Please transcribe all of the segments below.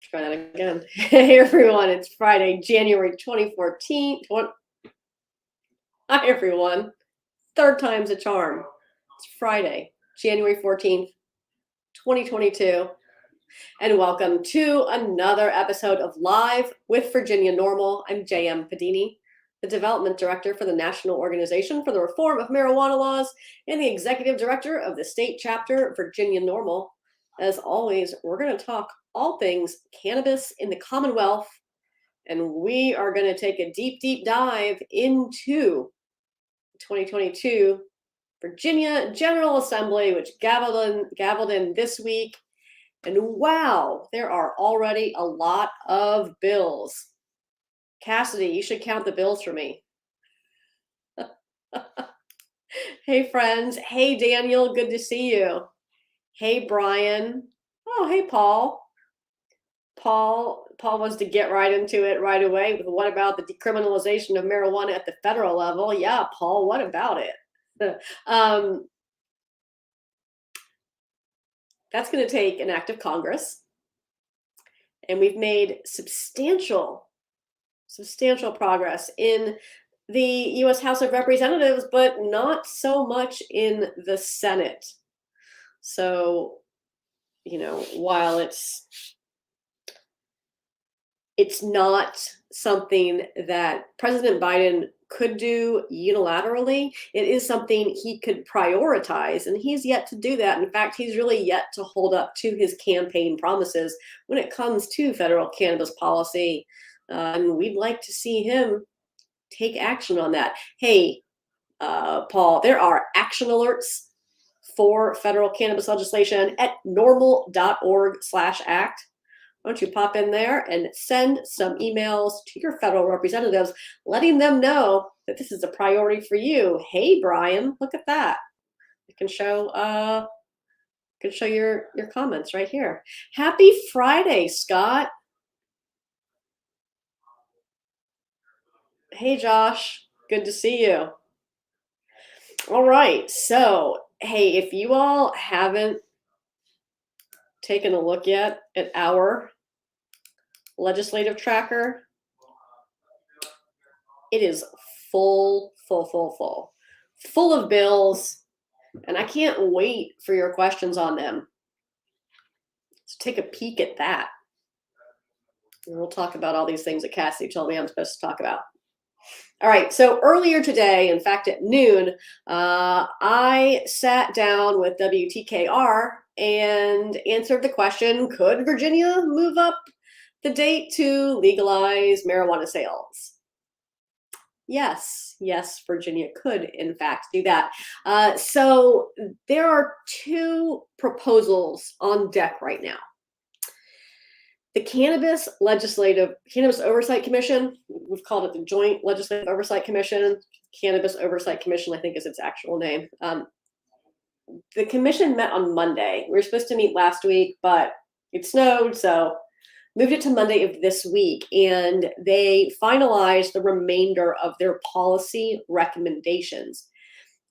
Try that again. Hey everyone, it's Friday, January 2014. Hi everyone. Third time's a charm. It's Friday, January 14th, 2022. And welcome to another episode of Live with Virginia NORML. I'm J.M. Padini, the Development Director for the National Organization for the Reform of Marijuana Laws and the Executive Director of the State Chapter Virginia NORML. As always, we're going to talk all things cannabis in the Commonwealth, and we are going to take a deep dive into 2022 Virginia General Assembly, which gavelled in this week. And wow, there are already a lot of bills. Cassidy, you should count the bills for me. Hey friends. Hey Daniel, good to see you. Hey Brian. Oh, hey Paul. Paul wants to get right into it right away with what about the decriminalization of marijuana at the federal level? Yeah, Paul, what about it? That's going to take an act of Congress. And we've made substantial progress in the U.S. House of Representatives, but not so much in the Senate. So, while it's not something that President Biden could do unilaterally, it is something he could prioritize, and he's yet to do that. In fact, he's really yet to hold up to his campaign promises when it comes to federal cannabis policy. And we'd like to see him take action on that. Hey, Paul, there are action alerts for federal cannabis legislation at norml.org/act. Why don't you pop in there and send some emails to your federal representatives, letting them know that this is a priority for you. Hey, Brian, look at that. I can show your comments right here. Happy Friday, Scott. Hey, Josh, good to see you. All right, so hey, if you all haven't taken a look yet at our legislative tracker, it is full of bills, and I can't wait for your questions on them. Let's take a peek at that. And we'll talk about all these things that Cassie told me I'm supposed to talk about. All right, so earlier today, in fact at noon, I sat down with WTKR and answered the question, could Virginia move up the date to legalize marijuana sales? Yes, Virginia could in fact do that. So there are two proposals on deck right now. The Cannabis Oversight Commission, we've called it the Joint Legislative Oversight Commission. Cannabis Oversight Commission, I think, is its actual name. The commission met on Monday. We were supposed to meet last week, but it snowed, so moved it to Monday of this week. And they finalized the remainder of their policy recommendations.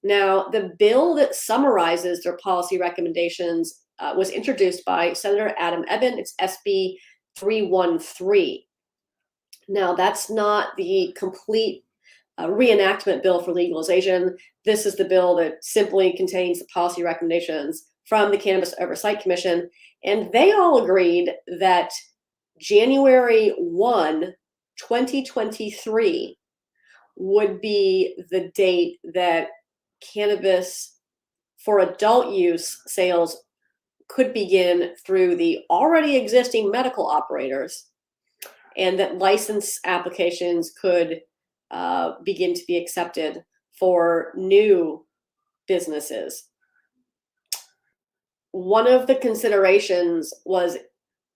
Now, the bill that summarizes their policy recommendations was introduced by Senator Adam Ebbin. It's SB 313. Now, that's not the complete reenactment bill for legalization. This is the bill that simply contains the policy recommendations from the Cannabis Oversight Commission. And they all agreed that January 1, 2023 would be the date that cannabis for adult use sales could begin through the already existing medical operators, and that license applications could begin to be accepted for new businesses. One of the considerations was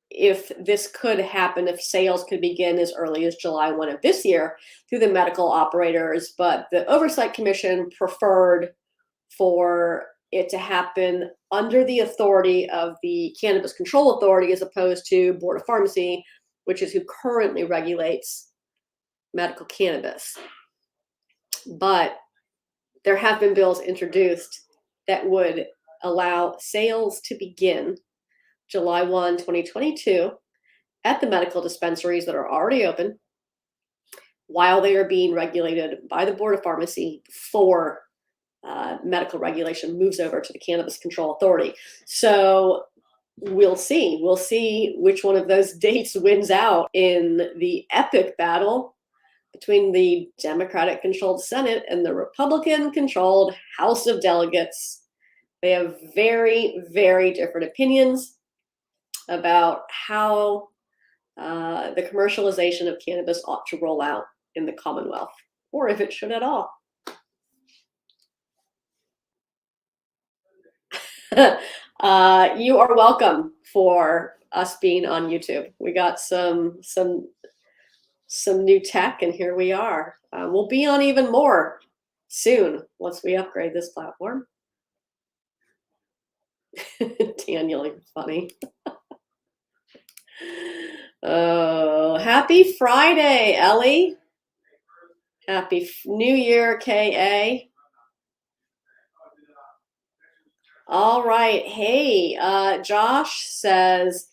if this could happen, if sales could begin as early as July 1 of this year through the medical operators, but the Oversight Commission preferred for it to happen under the authority of the Cannabis Control Authority as opposed to Board of Pharmacy, which is who currently regulates medical cannabis. But there have been bills introduced that would allow sales to begin July 1, 2022, at the medical dispensaries that are already open while they are being regulated by the Board of Pharmacy before medical regulation moves over to the Cannabis Control Authority. So we'll see. We'll see which one of those dates wins out in the epic battle between the Democratic-controlled Senate and the Republican-controlled House of Delegates. They have very, very different opinions about how the commercialization of cannabis ought to roll out in the Commonwealth, or if it should at all. You are welcome for us being on YouTube. We got some new tech, and here we are. We'll be on even more soon once we upgrade this platform. Daniel, you're funny. Oh, happy Friday, Ellie. Happy New Year, KA. All right. Hey, Josh says,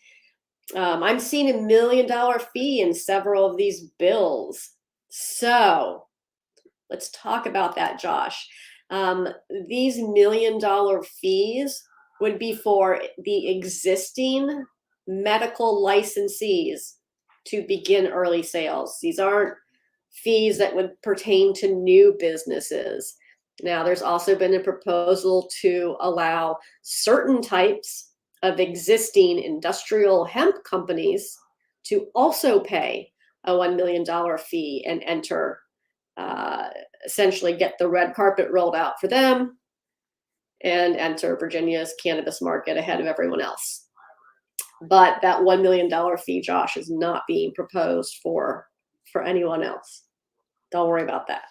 I'm seeing $1 million fee in several of these bills. So let's talk about that, Josh. These $1 million fees would be for the existing medical licensees to begin early sales. These aren't fees that would pertain to new businesses. Now, there's also been a proposal to allow certain types of existing industrial hemp companies to also pay a $1 million fee and enter, essentially get the red carpet rolled out for them and enter Virginia's cannabis market ahead of everyone else. But that $1 million fee, Josh, is not being proposed for anyone else. Don't worry about that.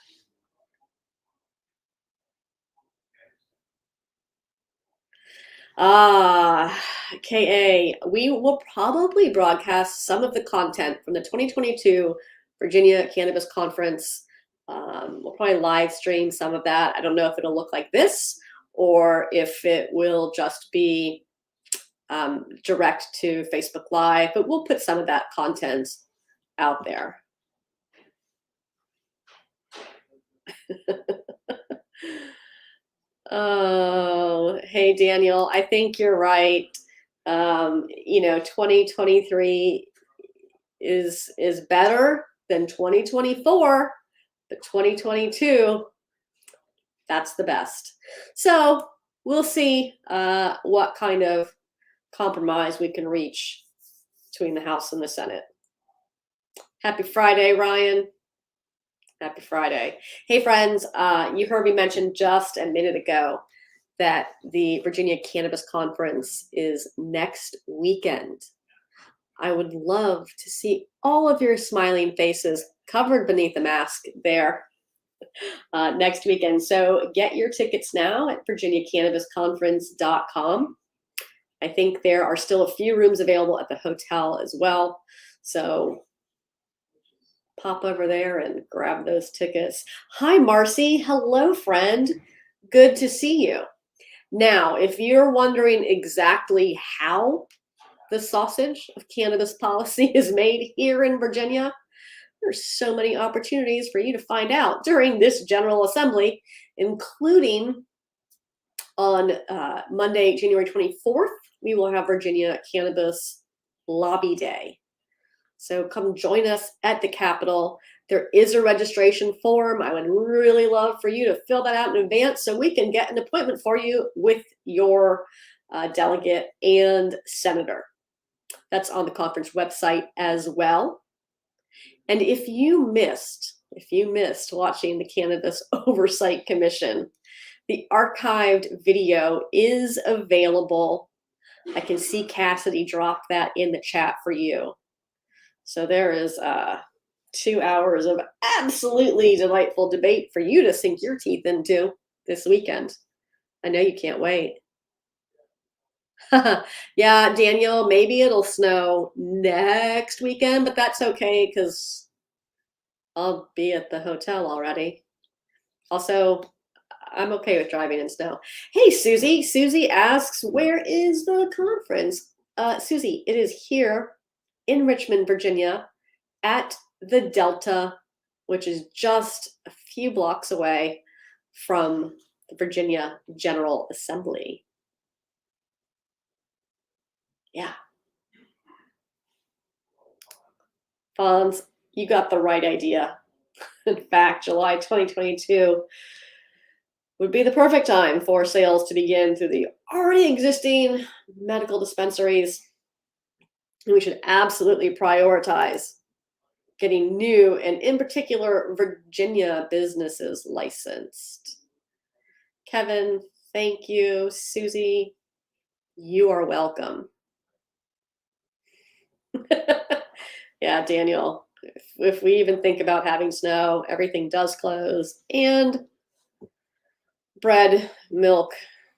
KA, we will probably broadcast some of the content from the 2022 Virginia Cannabis Conference. We'll probably live stream some of that. I don't know if it'll look like this or if it will just be direct to Facebook Live, but we'll put some of that content out there. Oh, hey, Daniel, I think you're right. 2023 is better than 2024, but 2022, that's the best. So we'll see what kind of compromise we can reach between the House and the Senate. Happy Friday, Ryan. Happy Friday. Hey, friends, you heard me mention just a minute ago that the Virginia Cannabis Conference is next weekend. I would love to see all of your smiling faces covered beneath a mask there next weekend. So get your tickets now at virginiacannabisconference.com. I think there are still a few rooms available at the hotel as well. So pop over there and grab those tickets. Hi, Marcy. Hello, friend. Good to see you. Now, if you're wondering exactly how the sausage of cannabis policy is made here in Virginia, there's so many opportunities for you to find out during this General Assembly, including on Monday, January 24th, we will have Virginia Cannabis Lobby Day. So come join us at the Capitol. There is a registration form. I would really love for you to fill that out in advance so we can get an appointment for you with your delegate and senator. That's on the conference website as well. And if you missed watching the Cannabis Oversight Commission, the archived video is available. I can see Cassidy drop that in the chat for you. So there is 2 hours of absolutely delightful debate for you to sink your teeth into this weekend. I know you can't wait. Yeah, Daniel, maybe it'll snow next weekend, but that's okay because I'll be at the hotel already. Also, I'm okay with driving in snow. Hey, Susie. Susie asks, where is the conference? Susie, it is here in Richmond, Virginia, at the Delta, which is just a few blocks away from the Virginia General Assembly. Yeah. Fonz, you got the right idea. In fact, July 2022 would be the perfect time for sales to begin through the already existing medical dispensaries. And we should absolutely prioritize getting new and, in particular, Virginia businesses licensed. Kevin, thank you. Susie, you are welcome. Yeah, Daniel, if we even think about having snow, everything does close, and bread, milk,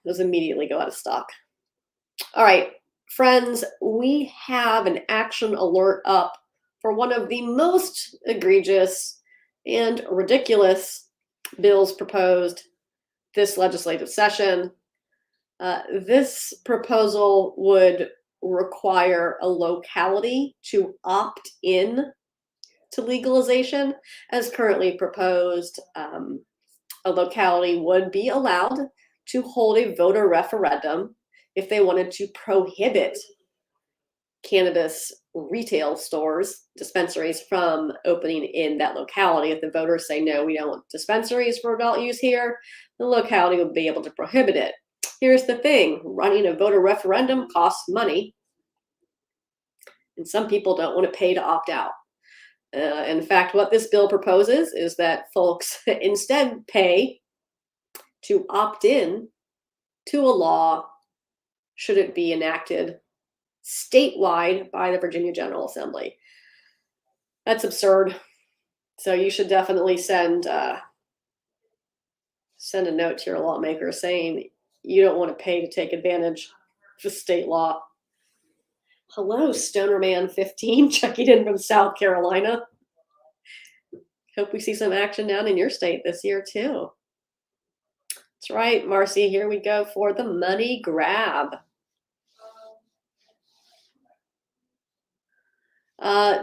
those immediately go out of stock. All right, friends, we have an action alert up for one of the most egregious and ridiculous bills proposed this legislative session. This proposal would require a locality to opt in to legalization. As currently proposed, a locality would be allowed to hold a voter referendum if they wanted to prohibit cannabis retail stores, dispensaries, from opening in that locality. If the voters say, no, we don't want dispensaries for adult use here, the locality would be able to prohibit it. Here's the thing, running a voter referendum costs money, and some people don't want to pay to opt out. In fact, what this bill proposes is that folks instead pay to opt in to a law should it be enacted statewide by the Virginia General Assembly. That's absurd. So you should definitely send a note to your lawmaker saying you don't want to pay to take advantage of the state law. Hello, Stonerman15, checking in from South Carolina. Hope we see some action down in your state this year too. That's right, Marcy, here we go for the money grab.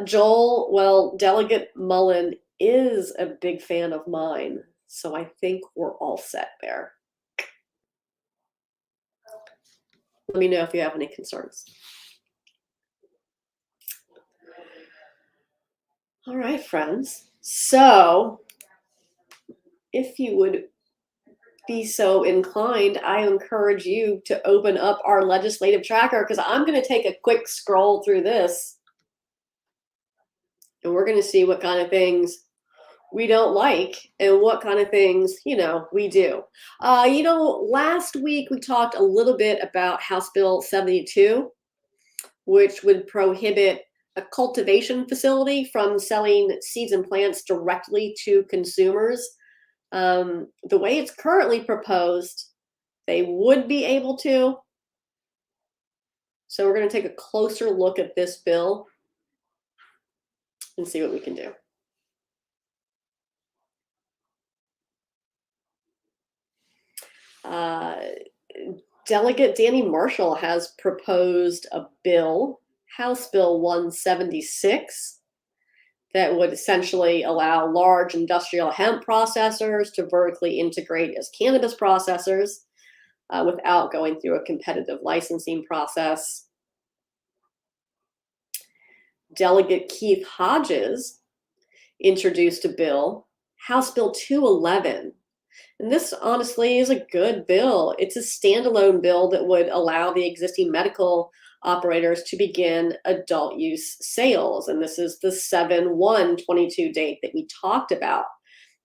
Joel, well, Delegate Mullen is a big fan of mine, so I think we're all set there. Let me know if you have any concerns. All right, friends. So if you would be so inclined, I encourage you to open up our legislative tracker, because I'm going to take a quick scroll through this. And we're going to see what kind of things we don't like and what kind of things, we do. Last week we talked a little bit about House Bill 72, which would prohibit a cultivation facility from selling seeds and plants directly to consumers. The way it's currently proposed, they would be able to. So we're going to take a closer look at this bill and see what we can do. Delegate Danny Marshall has proposed a bill, House Bill 176, that would essentially allow large industrial hemp processors to vertically integrate as cannabis processors without going through a competitive licensing process. Delegate Keith Hodges introduced a bill, House Bill 211. And this honestly is a good bill. It's a standalone bill that would allow the existing medical operators to begin adult use sales. And this is the 7/1/22 date that we talked about.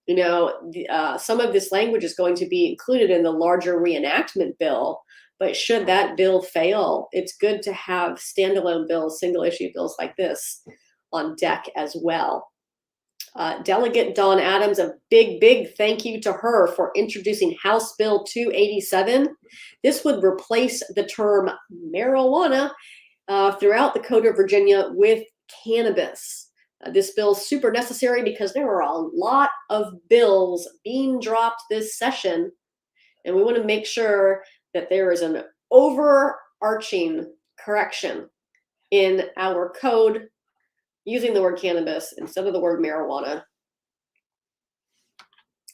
Some of this language is going to be included in the larger reenactment bill, but should that bill fail, it's good to have standalone bills, single issue bills like this on deck as well. Delegate Dawn Adams, a big thank you to her for introducing House Bill 287. This would replace the term marijuana throughout the Code of Virginia with cannabis. This bill is super necessary because there are a lot of bills being dropped this session, and we want to make sure that there is an overarching correction in our code using the word cannabis instead of the word marijuana.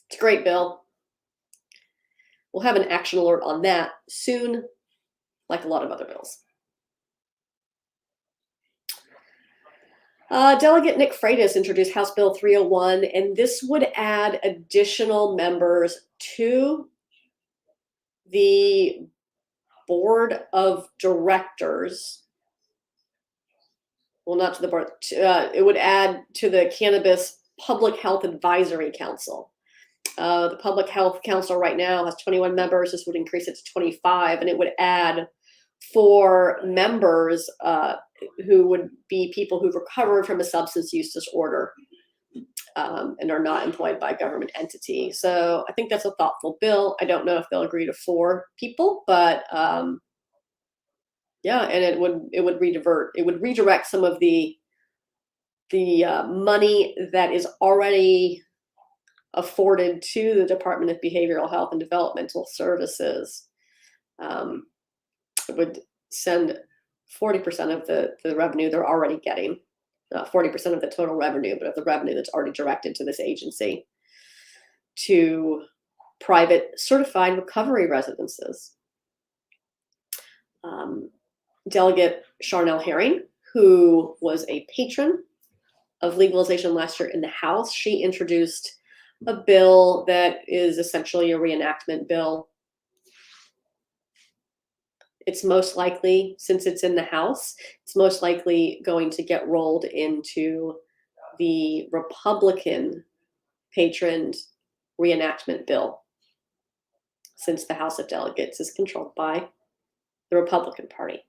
It's a great bill. We'll have an action alert on that soon, like a lot of other bills. Delegate Nick Freitas introduced House Bill 301, and this would add additional members to the board of directors. Well, not to the board. It would add to the Cannabis Public Health Advisory Council. The Public Health Council right now has 21 members. This would increase it to 25, and it would add 4 members who would be people who've recovered from a substance use disorder and are not employed by a government entity. So I think that's a thoughtful bill. I don't know if they'll agree to 4 people, but yeah, and it would redirect some of the money that is already afforded to the Department of Behavioral Health and Developmental Services. It would send 40% of the revenue they're already getting, not 40% of the total revenue, but of the revenue that's already directed to this agency, to private certified recovery residences. Delegate Charnel Herring, who was a patron of legalization last year in the House, she introduced a bill that is essentially a reenactment bill. It's most likely, since it's in the House, it's most likely going to get rolled into the Republican patroned reenactment bill, since the House of Delegates is controlled by the Republican Party.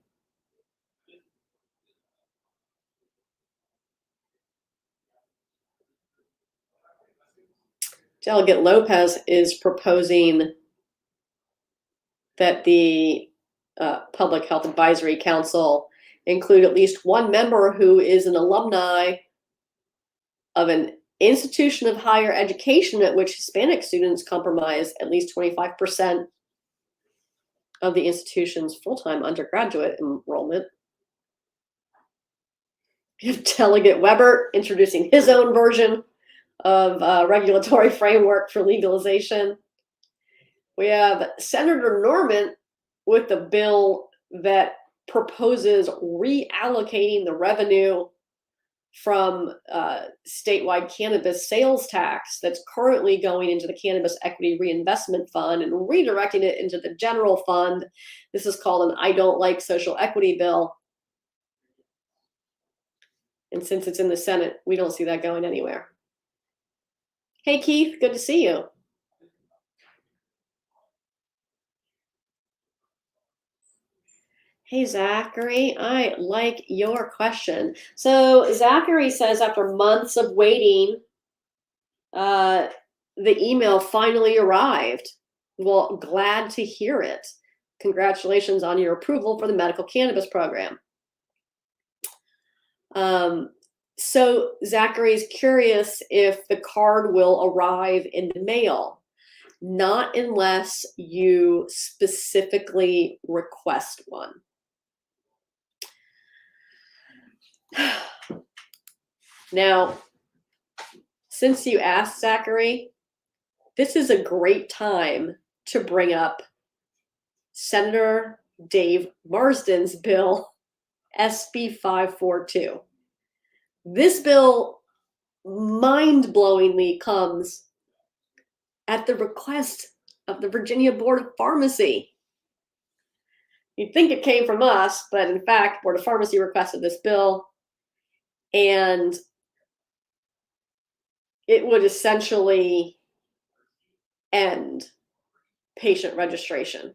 Delegate Lopez is proposing that the Public Health Advisory Council include at least 1 member who is an alumni of an institution of higher education at which Hispanic students comprise at least 25% of the institution's full-time undergraduate enrollment. We have Delegate Weber introducing his own version of regulatory framework for legalization. We have Senator Norman with the bill that proposes reallocating the revenue from statewide cannabis sales tax that's currently going into the Cannabis Equity Reinvestment Fund and redirecting it into the general fund. This is called an I Don't Like Social Equity bill. And since it's in the Senate, we don't see that going anywhere. Hey, Keith, good to see you. Hey, Zachary, I like your question. So Zachary says after months of waiting, the email finally arrived. Well, glad to hear it. Congratulations on your approval for the medical cannabis program. So Zachary's curious if the card will arrive in the mail. Not unless you specifically request one. Now, since you asked, Zachary, this is a great time to bring up Senator Dave Marsden's bill, SB 542. This bill mind-blowingly comes at the request of the Virginia Board of Pharmacy. You'd think it came from us, but in fact, Board of Pharmacy requested this bill, and it would essentially end patient registration.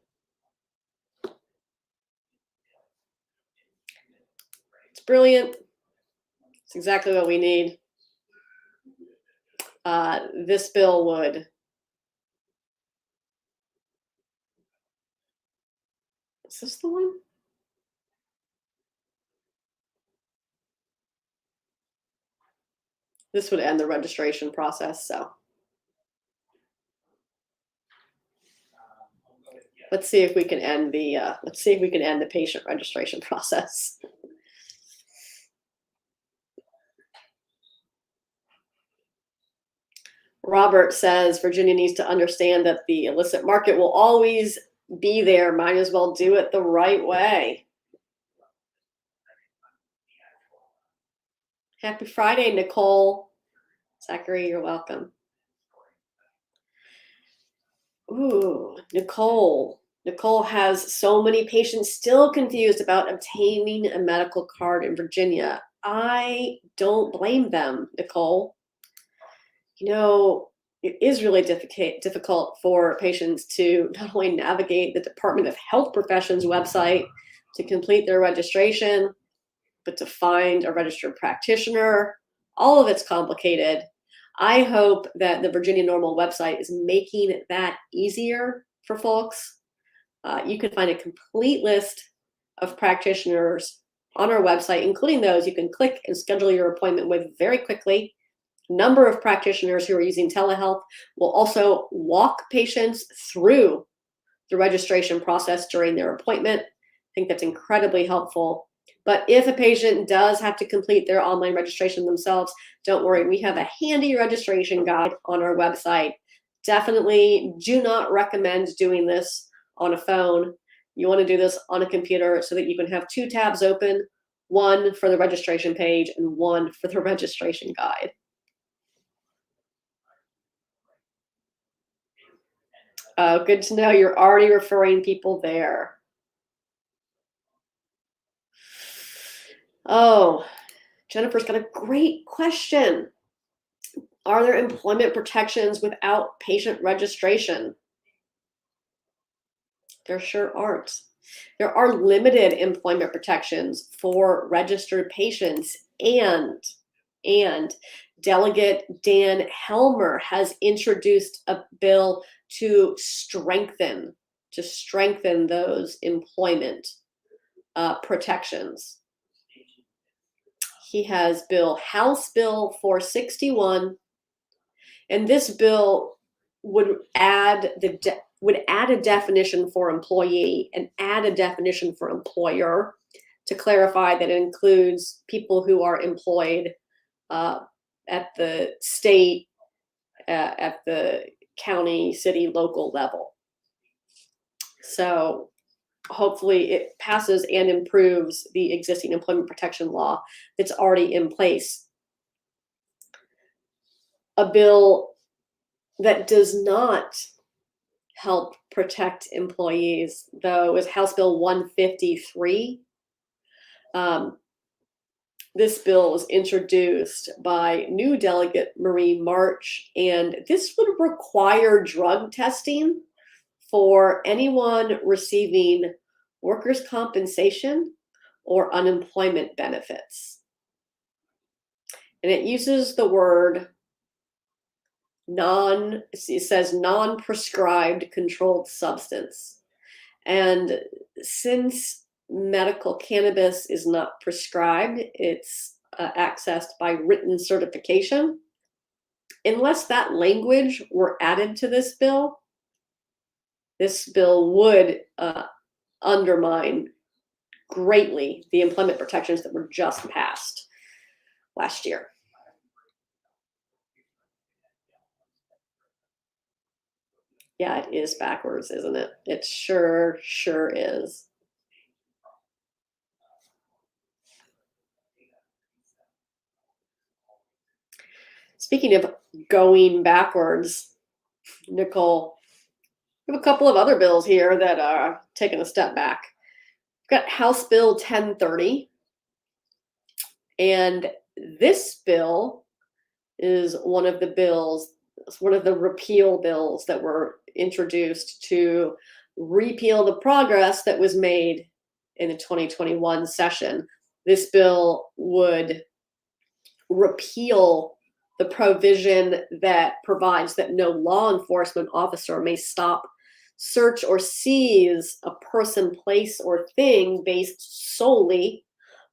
It's brilliant. It's exactly what we need. This bill would is this the one? This would end the registration process, so. Let's see if we can end the patient registration process. Robert says Virginia needs to understand that the illicit market will always be there. Might as well do it the right way. Happy Friday, Nicole. Zachary, you're welcome. Ooh, Nicole. Nicole has so many patients still confused about obtaining a medical card in Virginia. I don't blame them, Nicole. You know, it is really difficult for patients to not only navigate the Department of Health Professions website to complete their registration, but to find a registered practitioner. All of it's complicated. I hope that the Virginia NORML website is making that easier for folks. You can find a complete list of practitioners on our website, including those you can click and schedule your appointment with very quickly. Number of practitioners who are using telehealth will also walk patients through the registration process during their appointment. I think that's incredibly helpful. But if a patient does have to complete their online registration themselves, don't worry, we have a handy registration guide on our website. Definitely do not recommend doing this on a phone. You want to do this on a computer so that you can have 2 tabs open, one for the registration page and one for the registration guide. Good to know you're already referring people there. Oh, Jennifer's got a great question. Are there employment protections without patient registration? There sure aren't. There are limited employment protections for registered patients, and Delegate Dan Helmer has introduced a bill to strengthen those employment protections. He has House Bill 461, and this bill would add a definition for employee and add a definition for employer to clarify that it includes people who are employed at the state, at the county, city, local level. So hopefully it passes and improves the existing employment protection law that's already in place. A bill that does not help protect employees, though, is House Bill 153. This bill was introduced by new Delegate Marie March, and this would require drug testing for anyone receiving workers' compensation or unemployment benefits. And it uses the word it says non-prescribed controlled substance. And since medical cannabis is not prescribed, it's accessed by written certification. Unless that language were added to this bill would undermine greatly the employment protections that were just passed last year. Yeah, it is backwards, isn't it? It sure is. Speaking of going backwards, Nicole, we have a couple of other bills here that are taking a step back. We've got House Bill 1030, and this bill is one of the repeal bills that were introduced to repeal the progress that was made in the 2021 session. This bill would repeal the provision that provides that no law enforcement officer may stop, search, or seize a person, place, or thing based solely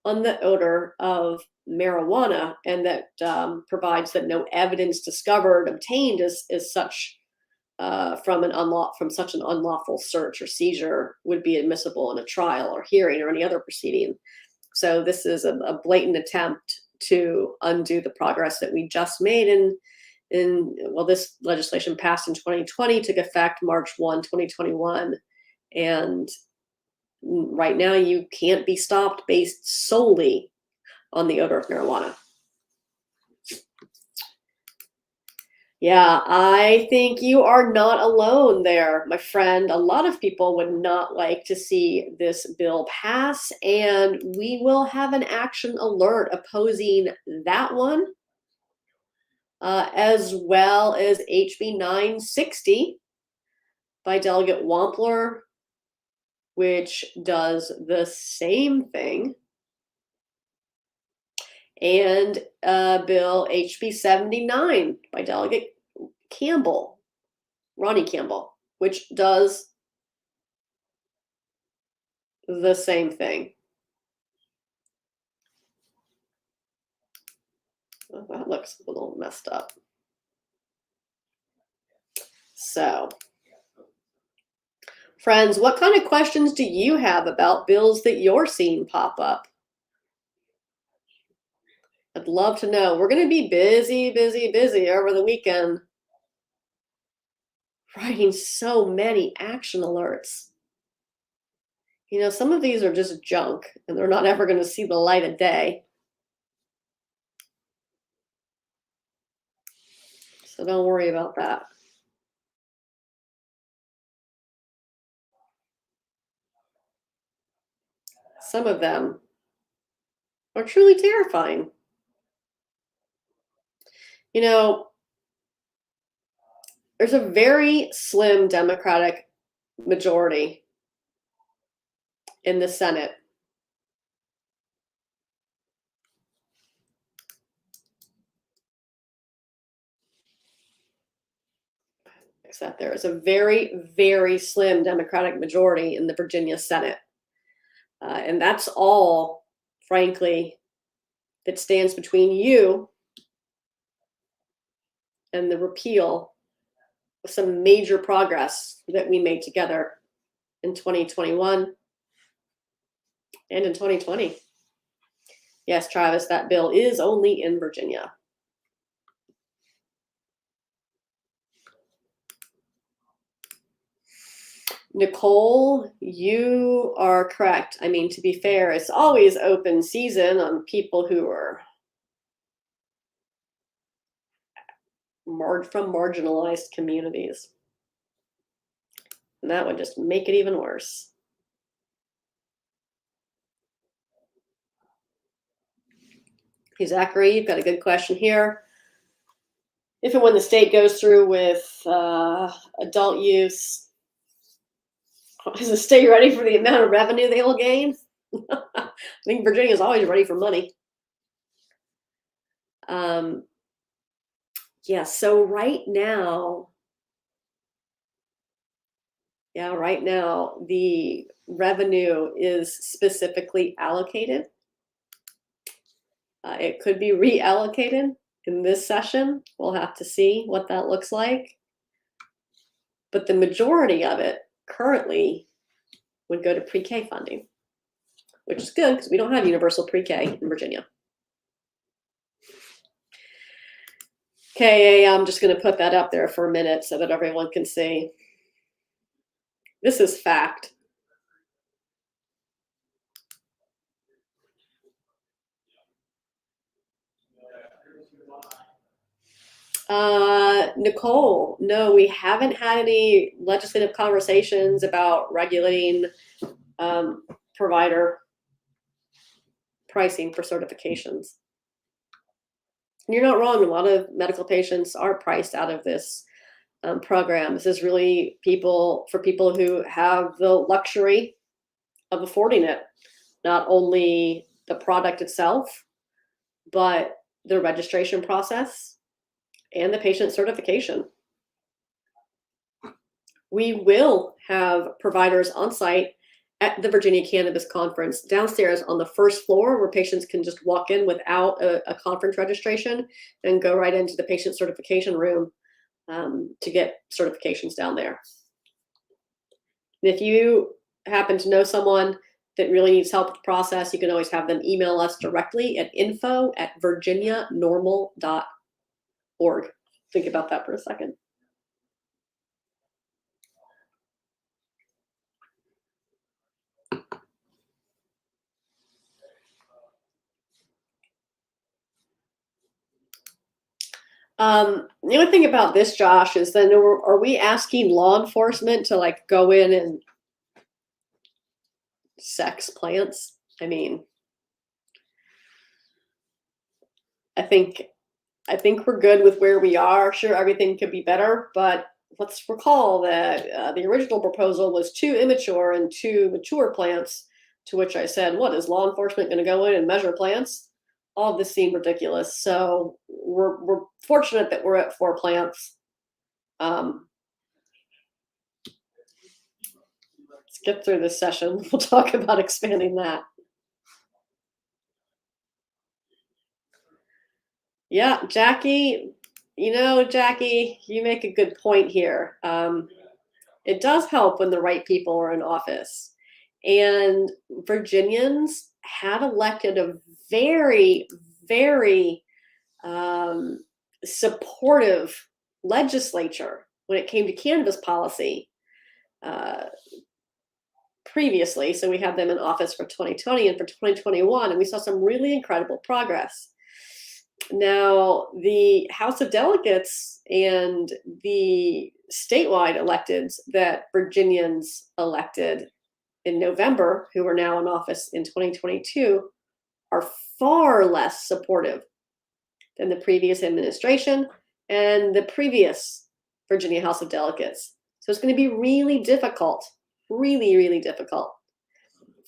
on the odor of marijuana, and that provides that no evidence obtained as such from such an unlawful search or seizure would be admissible in a trial or hearing or any other proceeding. So this is a blatant attempt to undo the progress that we just made This legislation passed in 2020, took effect March 1, 2021. And right now you can't be stopped based solely on the odor of marijuana. Yeah, I think you are not alone there, my friend. A lot of people would not like to see this bill pass, and we will have an action alert opposing that one, as well as HB 960 by Delegate Wampler, which does the same thing, and Bill HB 79 by Delegate Campbell, Ronnie Campbell, which does the same thing. Oh, that looks a little messed up. So, friends, what kind of questions do you have about bills that you're seeing pop up? I'd love to know. We're going to be busy over the weekend, writing so many action alerts. You know, some of these are just junk, and they're not ever going to see the light of day. So don't worry about that. Some of them are truly terrifying. You know, there's a very slim Democratic majority in the Senate. Except there is a very, very slim Democratic majority in the Virginia Senate. And that's all, frankly, that stands between you and the repeal of some major progress that we made together in 2021 and in 2020. Yes, Travis, that bill is only in Virginia. Nicole, you are correct. I mean, to be fair, it's always open season on people who are from marginalized communities. And that would just make it even worse. Hey, Zachary, you've got a good question here. If and when the state goes through with adult use, is the state ready for the amount of revenue they will gain? I think Virginia is always ready for money. Yeah, so right now, the revenue is specifically allocated. It could be reallocated in this session. We'll have to see what that looks like. But the majority of it currently would go to pre-K funding, which is good because we don't have universal pre-K in Virginia. Okay, I'm just going to put that up there for a minute so that everyone can see. This is fact. Nicole, no, we haven't had any legislative conversations about regulating provider pricing for certifications. And you're not wrong. A lot of medical patients are priced out of this program. This is really for people who have the luxury of affording it, not only the product itself, but the registration process and the patient certification. We will have providers on site at the Virginia Cannabis Conference downstairs on the first floor, where patients can just walk in without a conference registration and go right into the patient certification room to get certifications down there. And if you happen to know someone that really needs help with the process, you can always have them email us directly at info@virginianormal.org. Think about that for a second. The only thing about this, Josh, is then are we asking law enforcement to like go in and sex plants? I mean, I think we're good with where we are. Sure, everything could be better, but let's recall that the original proposal was 2 immature and 2 mature plants, to which I said, what, is law enforcement going to go in and measure plants? All of this seemed ridiculous. So we're fortunate that we're at 4 plants. Let's get through this session. We'll talk about expanding that. Yeah, Jackie, Jackie, you make a good point here. It does help when the right people are in office. And Virginians had elected a very, very supportive legislature when it came to cannabis policy previously. So we had them in office for 2020 and for 2021, and we saw some really incredible progress. Now, the House of Delegates and the statewide electeds that Virginians elected in November, who are now in office in 2022, are far less supportive than the previous administration and the previous Virginia House of Delegates. So it's going to be really difficult, really, really difficult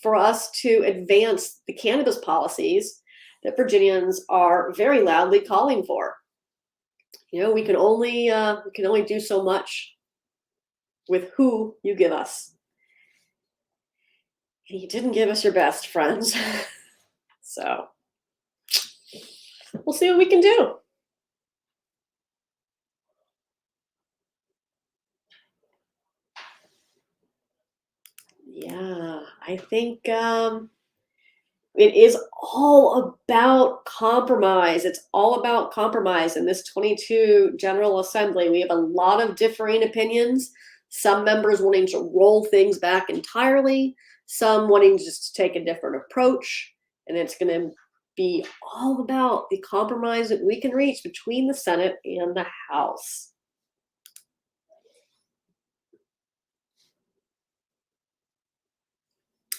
for us to advance the cannabis policies that Virginians are very loudly calling for. We can only do so much with who you give us. And you didn't give us your best, friends. So we'll see what we can do. Yeah, I think it is all about compromise. It's all about compromise. In this 22 General Assembly, we have a lot of differing opinions. Some members wanting to roll things back entirely, some wanting just to take a different approach. And it's going to be all about the compromise that we can reach between the Senate and the House.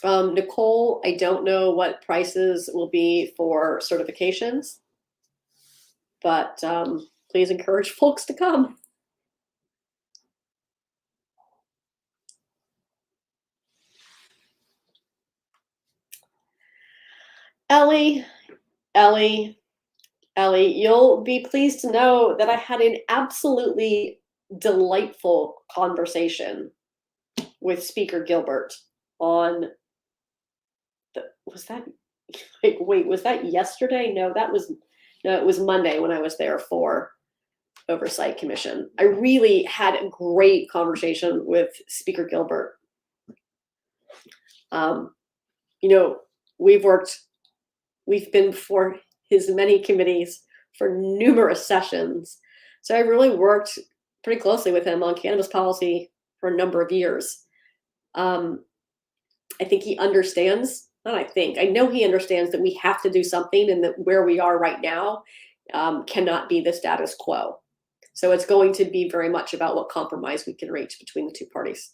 Nicole, I don't know what prices will be for certifications, but please encourage folks to come. Ellie, you'll be pleased to know that I had an absolutely delightful conversation with Speaker Gilbert on was that yesterday? No, it was Monday when I was there for Oversight Commission. I really had a great conversation with Speaker Gilbert. We've been before his many committees for numerous sessions. So I really worked pretty closely with him on cannabis policy for a number of years. I think he understands, I know he understands that we have to do something, and that where we are right now cannot be the status quo. So it's going to be very much about what compromise we can reach between the two parties.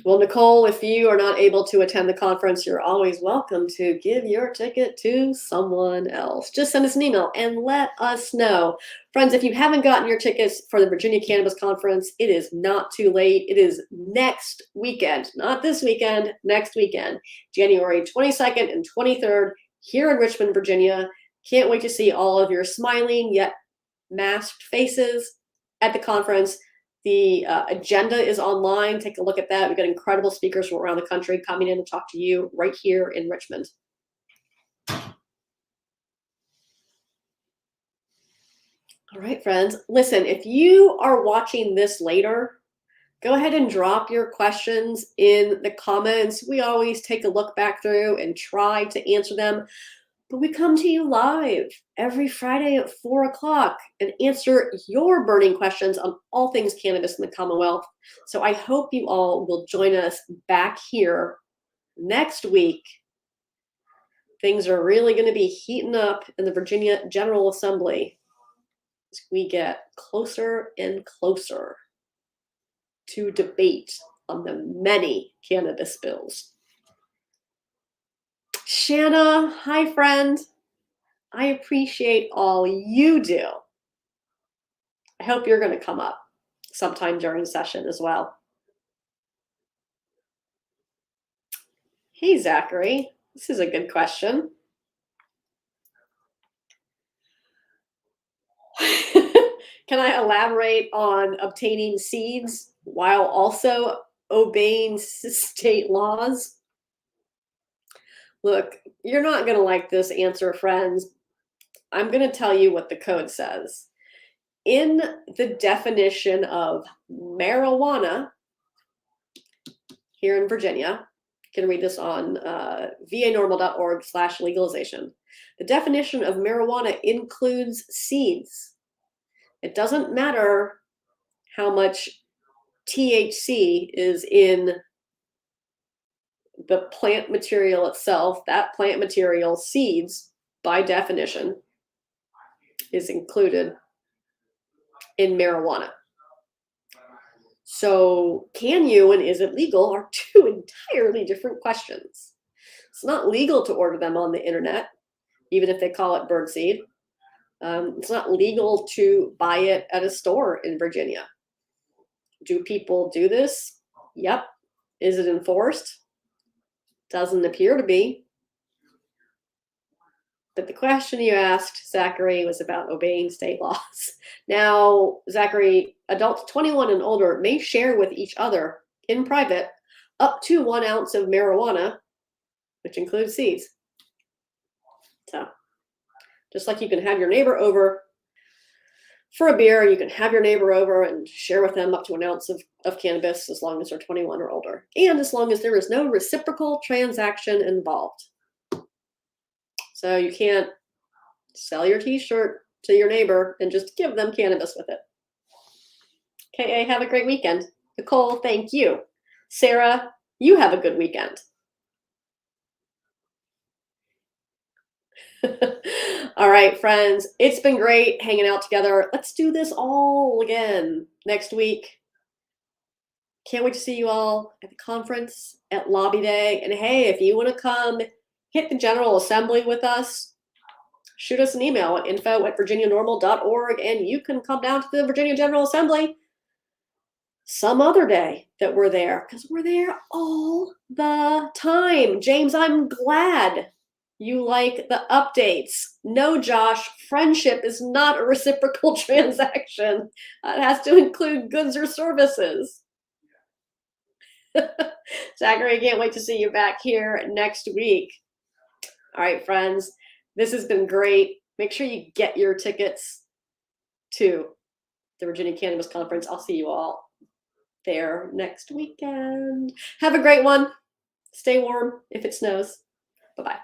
Well, Nicole, if you are not able to attend the conference, you're always welcome to give your ticket to someone else. Just send us an email and let us know. Friends, if you haven't gotten your tickets for the Virginia Cannabis Conference, it is not too late. It is next weekend, not this weekend, next weekend, January 22nd and 23rd here in Richmond, Virginia. Can't wait to see all of your smiling yet masked faces at the conference. The agenda is online. Take a look at that. We've got incredible speakers from around the country coming in to talk to you right here in Richmond. All right, friends. Listen, if you are watching this later, Go ahead and drop your questions in the comments. We always take a look back through and try to answer them. But we come to you live every Friday at 4 o'clock and answer your burning questions on all things cannabis in the Commonwealth. So I hope you all will join us back here next week. Things are really going to be heating up in the Virginia General Assembly as we get closer and closer to debate on the many cannabis bills. Shanna, hi friend. I appreciate all you do. I hope you're going to come up sometime during the session as well. Hey, Zachary, this is a good question. Can I elaborate on obtaining seeds while also obeying state laws? Look, you're not going to like this answer, friends. I'm going to tell you what the code says. In the definition of marijuana here in Virginia, you can read this on vanormal.org/legalization. The definition of marijuana includes seeds. It doesn't matter how much THC is in the plant material itself. That plant material, seeds, by definition, is included in marijuana. So can you and is it legal are two entirely different questions. It's not legal to order them on the internet, even if they call it birdseed. It's not legal to buy it at a store in Virginia. Do people do this? Yep. Is it enforced? Doesn't appear to be. But the question you asked, Zachary, was about obeying state laws. Now, Zachary, adults 21 and older may share with each other in private up to 1 ounce of marijuana, which includes seeds. So, just like you can have your neighbor over for a beer, you can have your neighbor over and share with them up to 1 ounce of cannabis as long as they're 21 or older, and as long as there is no reciprocal transaction involved. So you can't sell your t-shirt to your neighbor and just give them cannabis with it. KA, have a great weekend. Nicole, thank you. Sarah, you have a good weekend. All right, friends, it's been great hanging out together. Let's do this all again next week. Can't wait to see you all at the conference at Lobby Day. And hey, if you want to come hit the General Assembly with us, shoot us an email at info@virginianormal.org, and you can come down to the Virginia General Assembly some other day that we're there, because we're there all the time. James, I'm glad you like the updates. No, Josh, friendship is not a reciprocal transaction. It has to include goods or services. Zachary, I can't wait to see you back here next week. All right, friends, this has been great. Make sure you get your tickets to the Virginia Cannabis Conference. I'll see you all there next weekend. Have a great one. Stay warm if it snows. Bye-bye.